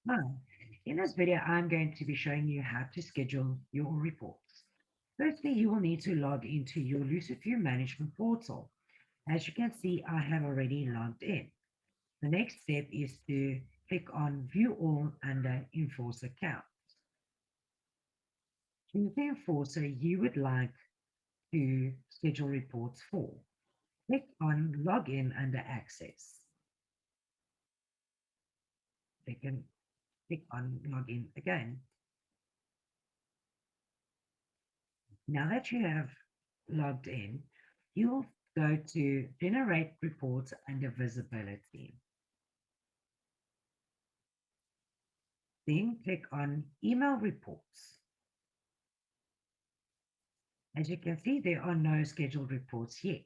Hi, in this video, I'm going to be showing you how to schedule your reports. Firstly, you will need to log into your LucidView management portal. As you can see, I have already logged in. The next step is to click on View All under Enforcer Account. Choose the enforcer you would like to schedule reports for. Click on Login under Access. Click on Login again. Now that you have logged in, you'll go to Generate Reports under Visibility. Then click on Email Reports. As you can see, there are no scheduled reports yet.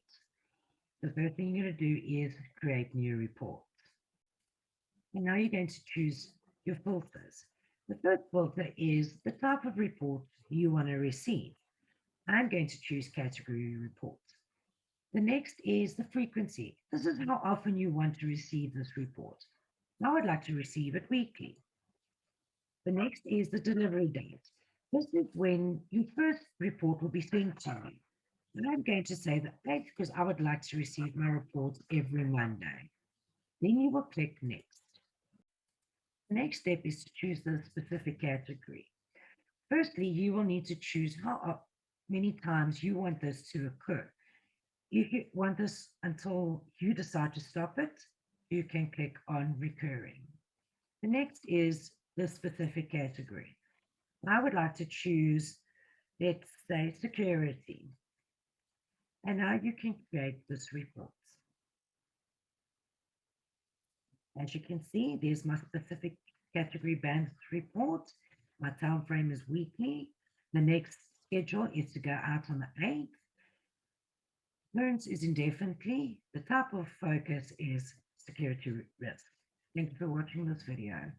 The first thing you're going to do is create new reports. And now you're going to choose your filters. The first filter is the type of report you want to receive. I'm going to choose category report. The next is the frequency. This is how often you want to receive this report. I would like to receive it weekly. The next is the delivery date. This is when your first report will be sent to you. And I'm going to say the 8th because I would like to receive my reports every Monday. Then you will click Next. The next step is to choose the specific category. Firstly, you will need to choose how many times you want this to occur. If you want this until you decide to stop it, you can click on Recurring. The next is the specific category. I would like to choose, let's say, security. And now you can create this report. As you can see, there's my specific category band report. My time frame is weekly. The next schedule is to go out on the 8th. Clearance is indefinitely. The type of focus is security risk. Thank you for watching this video.